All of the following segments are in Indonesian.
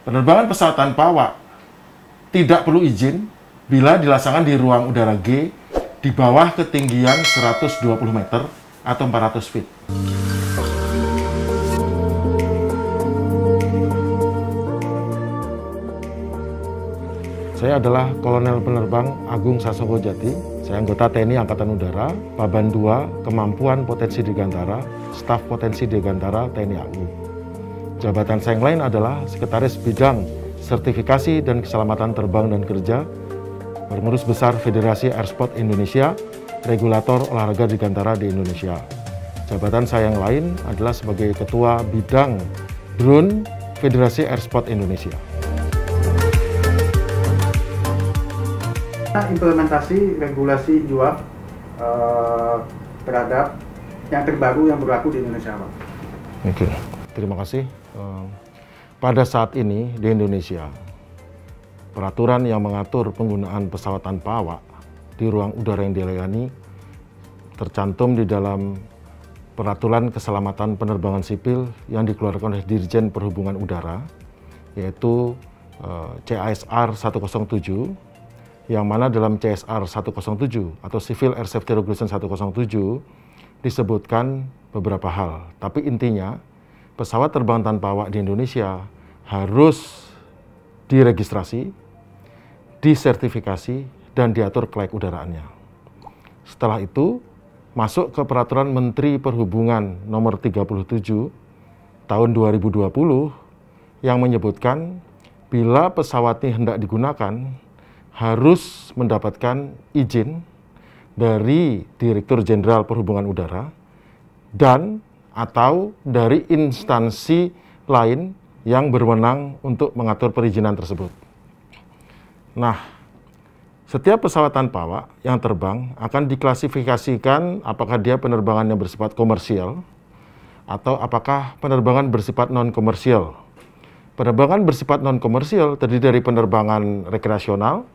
Penerbangan pesawat tanpa awak tidak perlu izin bila dilaksanakan di ruang udara G di bawah ketinggian 120 meter atau 400 feet. Saya adalah Kolonel Penerbang Agung Sasongko Jati. Saya anggota TNI Angkatan Udara, Paban 2, Kemampuan Potensi Dirgantara, Staf Potensi Dirgantara TNI AU. Jabatan saya yang lain adalah Sekretaris Bidang Sertifikasi dan Keselamatan Terbang dan Kerja, Pengurus Besar Federasi Airsport Indonesia, Regulator Olahraga Dirgantara di Indonesia. Jabatan saya yang lain adalah sebagai Ketua Bidang Drone Federasi Airsport Indonesia. Implementasi regulasi UAP terhadap yang terbaru yang berlaku di Indonesia, Pak. Oke, terima kasih. Pada saat ini di Indonesia, peraturan yang mengatur penggunaan pesawat tanpa awak di ruang udara yang dilayani tercantum di dalam Peraturan Keselamatan Penerbangan Sipil yang dikeluarkan oleh Dirjen Perhubungan Udara, yaitu CASR 107, yang mana dalam CSR 107 atau Civil Air Safety Regulation 107 disebutkan beberapa hal. Tapi intinya, pesawat terbang tanpa awak di Indonesia harus diregistrasi, disertifikasi, dan diatur kelayak udaraannya. Setelah itu, masuk ke Peraturan Menteri Perhubungan Nomor 37 Tahun 2020 yang menyebutkan bila pesawat ini hendak digunakan, harus mendapatkan izin dari Direktur Jenderal Perhubungan Udara dan atau dari instansi lain yang berwenang untuk mengatur perizinan tersebut. Nah, setiap pesawat tanpa awak yang terbang akan diklasifikasikan apakah dia penerbangan yang bersifat komersial atau apakah penerbangan bersifat non-komersial. Penerbangan bersifat non-komersial terdiri dari penerbangan rekreasional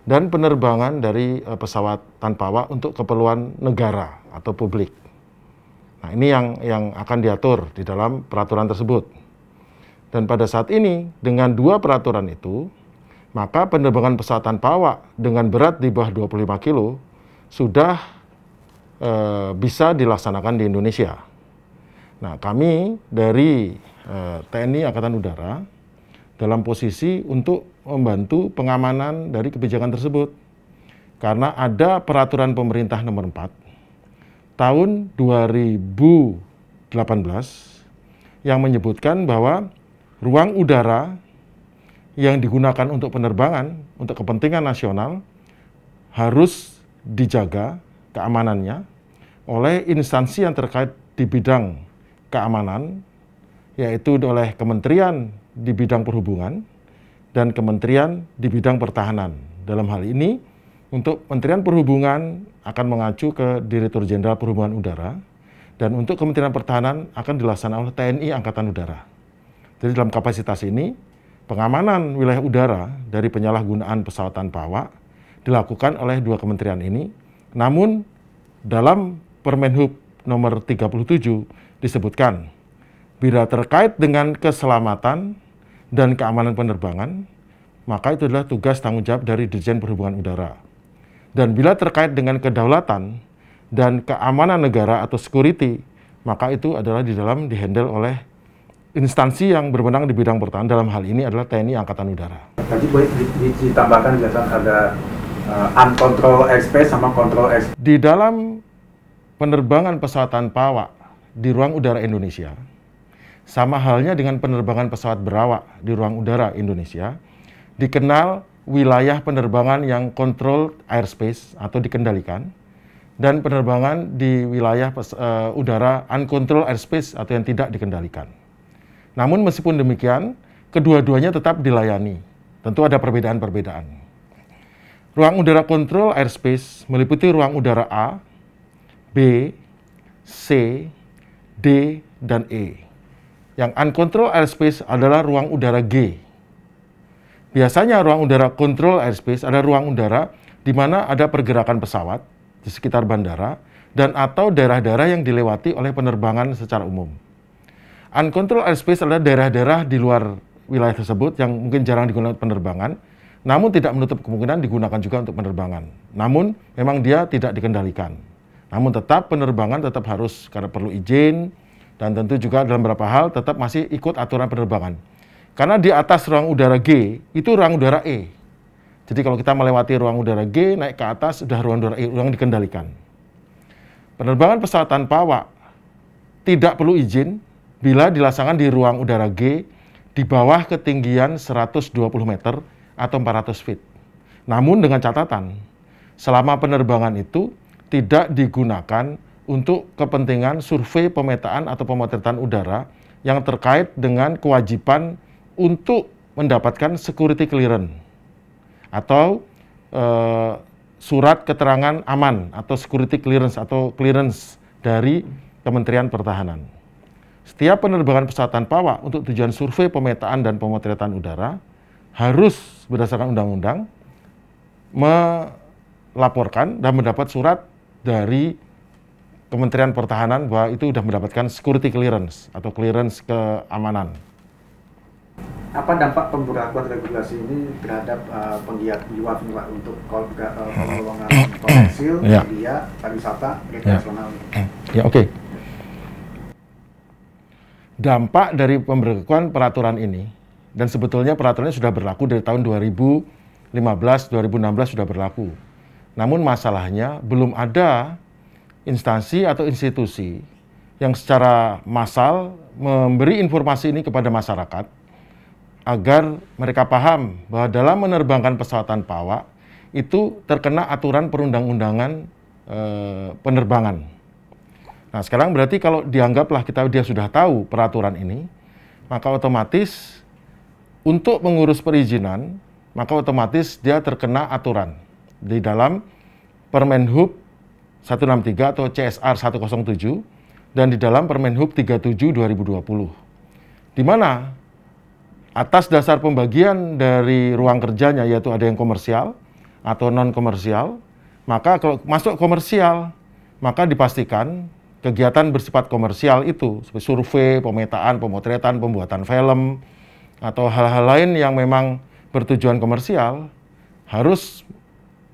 dan penerbangan dari pesawat tanpa awak untuk keperluan negara atau publik. Nah, ini yang akan diatur di dalam peraturan tersebut. Dan pada saat ini, dengan dua peraturan itu, maka penerbangan pesawat tanpa awak dengan berat di bawah 25 kilo sudah bisa dilaksanakan di Indonesia. Nah, kami dari TNI Angkatan Udara dalam posisi untuk membantu pengamanan dari kebijakan tersebut. Karena ada peraturan pemerintah nomor 4 tahun 2018 yang menyebutkan bahwa ruang udara yang digunakan untuk penerbangan untuk kepentingan nasional harus dijaga keamanannya oleh instansi yang terkait di bidang keamanan, yaitu oleh Kementerian di bidang perhubungan dan Kementerian di bidang pertahanan. Dalam hal ini, untuk Kementerian Perhubungan akan mengacu ke Direktur Jenderal Perhubungan Udara, dan untuk Kementerian Pertahanan akan dilaksanakan oleh TNI Angkatan Udara. Jadi dalam kapasitas ini, pengamanan wilayah udara dari penyalahgunaan pesawat tanpa awak dilakukan oleh dua kementerian ini. Namun, dalam Permenhub nomor 37 disebutkan, bila terkait dengan keselamatan dan keamanan penerbangan, maka itu adalah tugas tanggung jawab dari Dirjen Perhubungan Udara. Dan bila terkait dengan kedaulatan dan keamanan negara atau security, maka itu adalah dihandle oleh instansi yang berwenang di bidang pertahanan, dalam hal ini adalah TNI Angkatan Udara. Tadi boleh ditambahkan jelasan ada uncontrolled airspace sama control airspace. Di dalam penerbangan pesawat tanpa awak di ruang udara Indonesia, sama halnya dengan penerbangan pesawat berawak di ruang udara Indonesia, dikenal wilayah penerbangan yang controlled airspace atau dikendalikan, dan penerbangan di wilayah udara uncontrolled airspace atau yang tidak dikendalikan. Namun meskipun demikian, kedua-duanya tetap dilayani. Tentu ada perbedaan-perbedaan. Ruang udara control airspace meliputi ruang udara A, B, C, D, dan E. Yang uncontrolled airspace adalah ruang udara G. Biasanya ruang udara control airspace adalah ruang udara di mana ada pergerakan pesawat di sekitar bandara dan atau daerah-daerah yang dilewati oleh penerbangan secara umum. Uncontrolled airspace adalah daerah-daerah di luar wilayah tersebut yang mungkin jarang digunakan penerbangan, namun tidak menutup kemungkinan digunakan juga untuk penerbangan. Namun memang dia tidak dikendalikan. Namun tetap penerbangan tetap harus karena perlu izin, dan tentu juga dalam beberapa hal tetap masih ikut aturan penerbangan. Karena di atas ruang udara G itu ruang udara E. Jadi kalau kita melewati ruang udara G, naik ke atas sudah ruang udara E, ruang dikendalikan. Penerbangan pesawat tanpa awak tidak perlu izin bila dilaksanakan di ruang udara G di bawah ketinggian 120 meter atau 400 feet. Namun dengan catatan, selama penerbangan itu tidak digunakan untuk kepentingan survei pemetaan atau pemotretan udara yang terkait dengan kewajiban untuk mendapatkan security clearance atau surat keterangan aman atau security clearance atau clearance dari Kementerian Pertahanan. Setiap penerbangan pesawat tanpa awak untuk tujuan survei pemetaan dan pemotretan udara harus berdasarkan undang-undang melaporkan dan mendapat surat dari Kementerian Pertahanan bahwa itu sudah mendapatkan security clearance atau clearance keamanan. Apa dampak pemberlakuan regulasi ini terhadap penggiat UAV ini, Pak, untuk golongan komersil, media, pariwisata, rekreasional? Ya, oke. Dampak dari pemberlakuan peraturan ini, dan sebetulnya peraturannya sudah berlaku dari tahun 2015-2016 sudah berlaku. Namun masalahnya belum ada instansi atau institusi yang secara massal memberi informasi ini kepada masyarakat agar mereka paham bahwa dalam menerbangkan pesawat tanpa awak itu terkena aturan perundang-undangan penerbangan. Nah, sekarang berarti kalau dianggaplah dia sudah tahu peraturan ini, maka otomatis untuk mengurus perizinan, maka otomatis dia terkena aturan di dalam Permenhub 163 atau CSR 107 dan di dalam Permenhub 37 2020. Di mana atas dasar pembagian dari ruang kerjanya yaitu ada yang komersial atau non komersial, maka kalau masuk komersial maka dipastikan kegiatan bersifat komersial itu seperti survei, pemetaan, pemotretan, pembuatan film atau hal-hal lain yang memang bertujuan komersial harus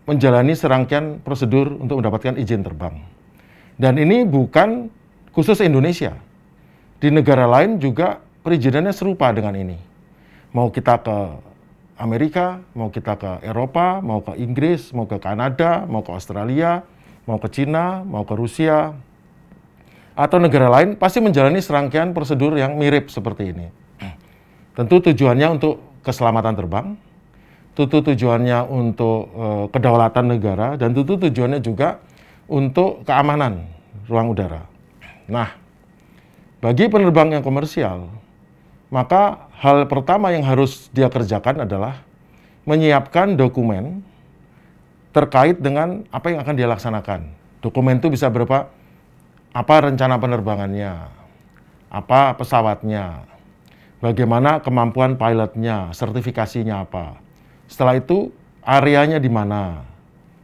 menjalani serangkaian prosedur untuk mendapatkan izin terbang. Dan ini bukan khusus Indonesia. Di negara lain juga perizinannya serupa dengan ini. Mau kita ke Amerika, mau kita ke Eropa, mau ke Inggris, mau ke Kanada, mau ke Australia, mau ke Cina, mau ke Rusia, atau negara lain pasti menjalani serangkaian prosedur yang mirip seperti ini. Tentu tujuannya untuk keselamatan terbang, tentu tujuannya untuk kedaulatan negara, dan tentu tujuannya juga untuk keamanan ruang udara. Nah, bagi penerbang yang komersial, maka hal pertama yang harus dia kerjakan adalah menyiapkan dokumen terkait dengan apa yang akan dia laksanakan. Dokumen itu bisa berupa apa rencana penerbangannya, apa pesawatnya, bagaimana kemampuan pilotnya, sertifikasinya apa. Setelah itu areanya di mana,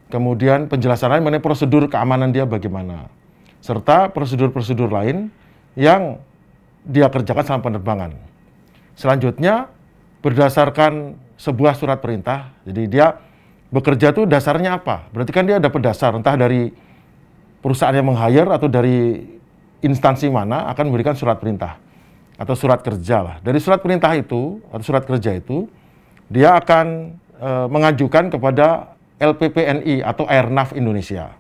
kemudian penjelasannya mengenai prosedur keamanan dia bagaimana, serta prosedur-prosedur lain yang dia kerjakan selama penerbangan. Selanjutnya berdasarkan sebuah surat perintah, jadi dia bekerja tuh dasarnya apa? Berarti kan dia dapat dasar entah dari perusahaan yang meng-hire atau dari instansi mana akan memberikan surat perintah atau surat kerja lah. Dari surat perintah itu atau surat kerja itu dia akan mengajukan kepada LPPNI atau Airnav Indonesia.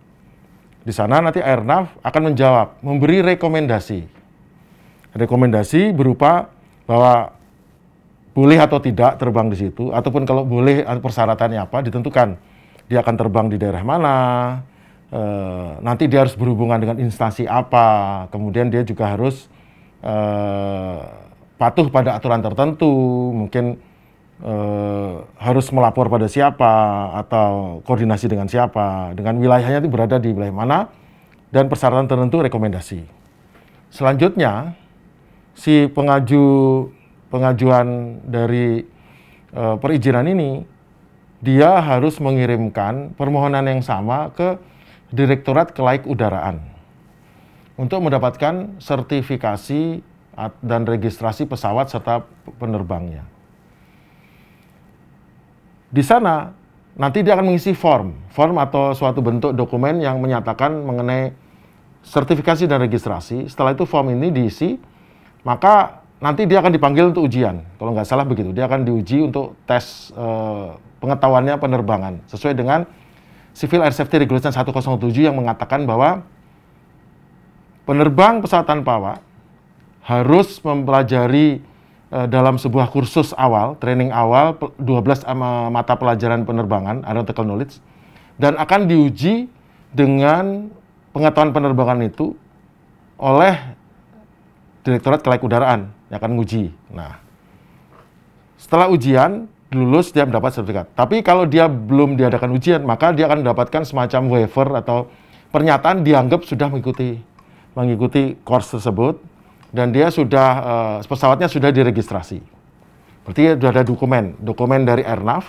Di sana nanti Airnav akan menjawab, memberi rekomendasi. Rekomendasi berupa bahwa boleh atau tidak terbang di situ, ataupun kalau boleh persyaratannya apa ditentukan. Dia akan terbang di daerah mana, nanti dia harus berhubungan dengan instansi apa, kemudian dia juga harus patuh pada aturan tertentu, mungkin harus melapor pada siapa atau koordinasi dengan siapa, dengan wilayahnya itu berada di wilayah mana, dan persyaratan tertentu rekomendasi. Selanjutnya, si pengajuan dari perizinan ini, dia harus mengirimkan permohonan yang sama ke Direktorat Kelaik Udaraan untuk mendapatkan sertifikasi dan registrasi pesawat serta penerbangnya. Di sana nanti dia akan mengisi form atau suatu bentuk dokumen yang menyatakan mengenai sertifikasi dan registrasi. Setelah itu form ini diisi, maka nanti dia akan dipanggil untuk ujian. Kalau nggak salah begitu, dia akan diuji untuk tes pengetahuannya penerbangan sesuai dengan Civil Air Safety Regulation 107 yang mengatakan bahwa penerbang pesawat tanpa awak harus mempelajari dalam sebuah kursus awal, training awal, 12 mata pelajaran penerbangan, aeronautical knowledge, dan akan diuji dengan pengetahuan penerbangan itu oleh Direktorat Kelayak Udaraan yang akan menguji. Nah, setelah ujian, lulus, dia mendapat sertifikat. Tapi kalau dia belum diadakan ujian, maka dia akan mendapatkan semacam waiver atau pernyataan dianggap sudah mengikuti course tersebut, dan dia sudah pesawatnya sudah diregistrasi. Berarti sudah ada dokumen dari Airnav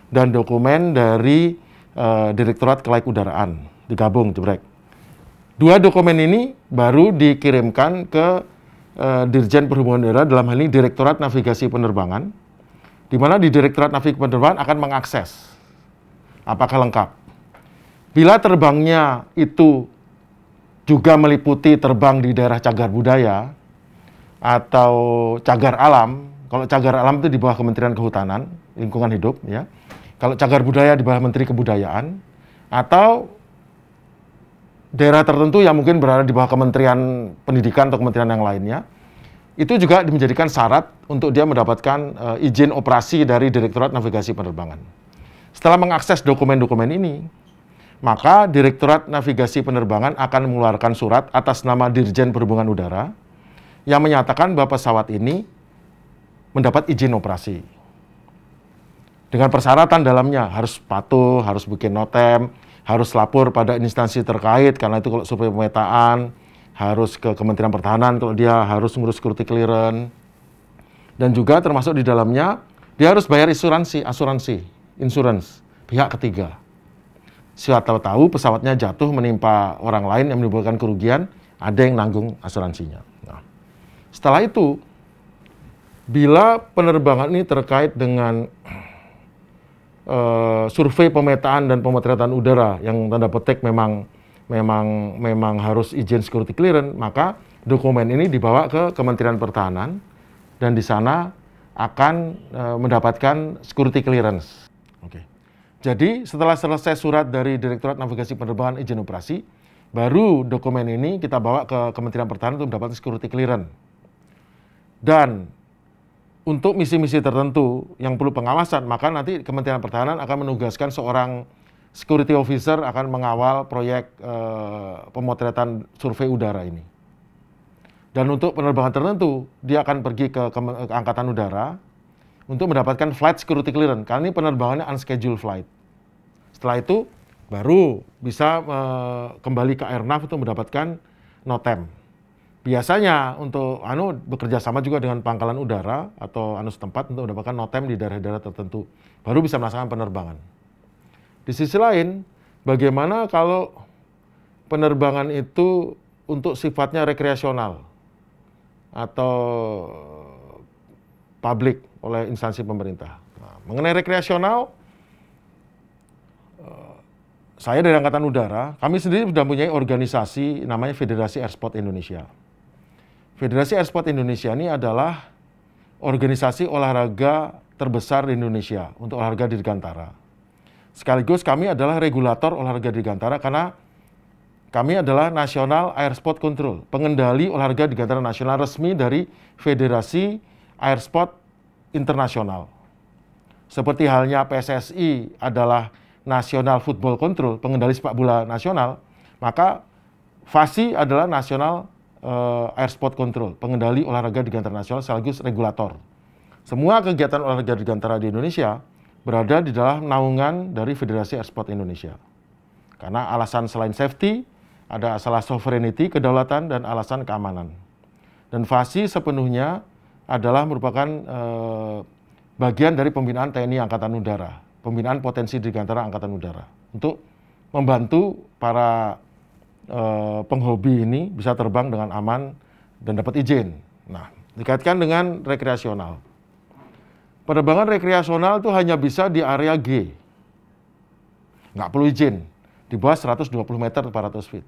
dan dokumen dari Direktorat Kelayak Udaraan digabung, jebrek. Dua dokumen ini baru dikirimkan ke Dirjen Perhubungan Udara, dalam hal ini Direktorat Navigasi Penerbangan, di mana di Direktorat Navigasi Penerbangan akan mengakses apakah lengkap. Bila terbangnya itu juga meliputi terbang di daerah cagar budaya atau cagar alam. Kalau cagar alam itu di bawah Kementerian Kehutanan, Lingkungan Hidup, ya. Kalau cagar budaya di bawah Menteri Kebudayaan, atau daerah tertentu yang mungkin berada di bawah Kementerian Pendidikan atau kementerian yang lainnya, itu juga menjadikan syarat untuk dia mendapatkan izin operasi dari Direktorat Navigasi Penerbangan. Setelah mengakses dokumen-dokumen ini, maka Direktorat Navigasi Penerbangan akan mengeluarkan surat atas nama Dirjen Perhubungan Udara yang menyatakan bahwa pesawat ini mendapat izin operasi. Dengan persyaratan dalamnya harus patuh, harus bikin notem, harus lapor pada instansi terkait, karena itu kalau survei pemetaan, harus ke Kementerian Pertahanan kalau dia harus ngurus security clearance. Dan juga termasuk di dalamnya, dia harus bayar insurance pihak ketiga. Siapa tahu pesawatnya jatuh menimpa orang lain yang menimbulkan kerugian, ada yang nanggung asuransinya. Nah, setelah itu, bila penerbangan ini terkait dengan survei pemetaan dan pemotretan udara yang tanda petik memang harus izin security clearance, maka dokumen ini dibawa ke Kementerian Pertahanan dan di sana akan mendapatkan security clearance. Oke. Jadi setelah selesai surat dari Direktorat Navigasi Penerbangan izin operasi, baru dokumen ini kita bawa ke Kementerian Pertahanan untuk mendapatkan security clearance. Dan untuk misi-misi tertentu yang perlu pengawasan, maka nanti Kementerian Pertahanan akan menugaskan seorang security officer akan mengawal proyek pemotretan survei udara ini. Dan untuk penerbangan tertentu, dia akan pergi ke Angkatan Udara untuk mendapatkan flight security clearance, karena ini penerbangannya unscheduled flight. Setelah itu, baru bisa kembali ke Airnav untuk mendapatkan notem. Biasanya untuk bekerja sama juga dengan pangkalan udara atau setempat untuk mendapatkan notem di daerah-daerah tertentu, baru bisa melaksanakan penerbangan. Di sisi lain, bagaimana kalau penerbangan itu untuk sifatnya rekreasional atau publik oleh instansi pemerintah. Nah, mengenai rekreasional, saya dari Angkatan Udara, kami sendiri sudah mempunyai organisasi namanya Federasi Airsport Indonesia. Federasi Airsport Indonesia ini adalah organisasi olahraga terbesar di Indonesia untuk olahraga dirgantara. Sekaligus kami adalah regulator olahraga dirgantara karena kami adalah National Airsport Control, pengendali olahraga dirgantara nasional resmi dari Federasi Airsport Internasional. Seperti halnya PSSI adalah National Football Control, pengendali sepak bola nasional, maka FASI adalah National Airsport Control, pengendali olahraga dirgantara nasional sekaligus regulator. Semua kegiatan olahraga dirgantara di Indonesia berada di dalam naungan dari Federasi Airsport Indonesia. Karena alasan selain safety, ada masalah sovereignty, kedaulatan, dan alasan keamanan. Dan FASI sepenuhnya adalah merupakan bagian dari pembinaan TNI Angkatan Udara, pembinaan potensi dirgantara Angkatan Udara, untuk membantu para penghobi ini bisa terbang dengan aman dan dapat izin. Nah, dikaitkan dengan rekreasional. Penerbangan rekreasional itu hanya bisa di area G. Nggak perlu izin, di bawah 120 meter 400 feet.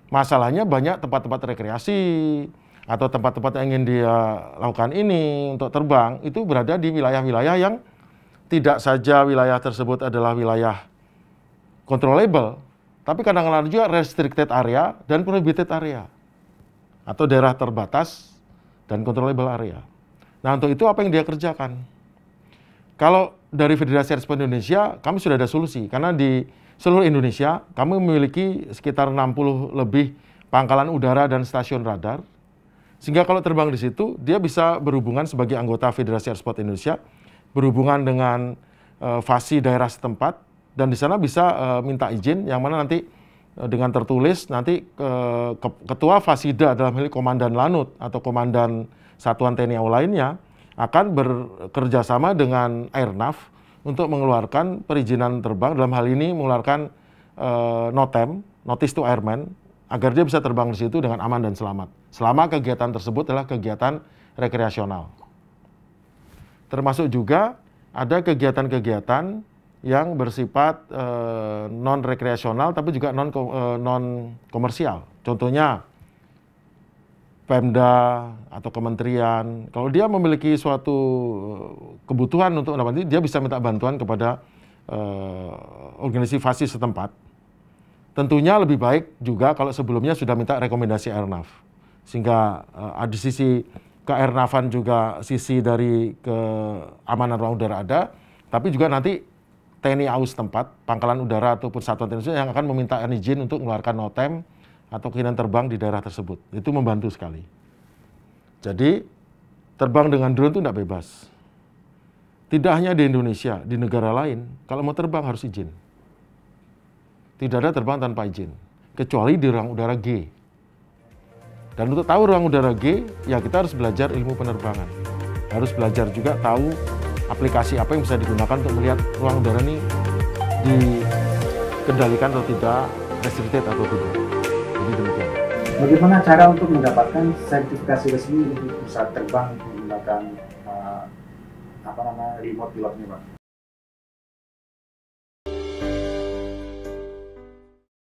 Masalahnya banyak tempat-tempat rekreasi atau tempat-tempat yang ingin dia lakukan ini untuk terbang, itu berada di wilayah-wilayah yang tidak saja wilayah tersebut adalah wilayah controllable, tapi kadang-kadang juga restricted area dan prohibited area, atau daerah terbatas dan controllable area. Nah, untuk itu apa yang dia kerjakan? Kalau dari Federasi Aerospace Indonesia, kami sudah ada solusi, karena di seluruh Indonesia, kami memiliki sekitar 60 lebih pangkalan udara dan stasiun radar, sehingga kalau terbang di situ, dia bisa berhubungan sebagai anggota Federasi Aerospace Indonesia, berhubungan dengan fasi daerah setempat, dan di sana bisa minta izin, yang mana nanti dengan tertulis, nanti ketua Fasida dalam hal ini Komandan Lanut atau Komandan Satuan TNI AU lainnya, akan bekerja sama dengan Airnav untuk mengeluarkan perizinan terbang, dalam hal ini mengeluarkan NOTAM, Notice to Airmen, agar dia bisa terbang di situ dengan aman dan selamat. Selama kegiatan tersebut adalah kegiatan rekreasional. Termasuk juga ada kegiatan-kegiatan yang bersifat non-rekreasional tapi juga non-komersial. Contohnya Pemda atau kementerian, kalau dia memiliki suatu kebutuhan untuk mendapat, dia bisa minta bantuan kepada organisasi setempat. Tentunya lebih baik juga kalau sebelumnya sudah minta rekomendasi Airnav. Sehingga di sisi ke-Airnavan juga sisi dari keamanan ruang udara ada, tapi juga nanti TNI AU setempat, pangkalan udara ataupun satuan TNI yang akan meminta izin untuk mengeluarkan NOTAM atau keinginan terbang di daerah tersebut. Itu membantu sekali. Jadi, terbang dengan drone itu tidak bebas. Tidak hanya di Indonesia, di negara lain, kalau mau terbang harus izin. Tidak ada terbang tanpa izin, kecuali di ruang udara G. Dan untuk tahu ruang udara G, ya kita harus belajar ilmu penerbangan. Harus belajar juga tahu aplikasi apa yang bisa digunakan untuk melihat ruang udara ini dikendalikan atau tidak, restricted atau tidak. Jadi demikian. Bagaimana cara untuk mendapatkan sertifikasi resmi untuk bisa terbang menggunakan remote pilotnya, Pak?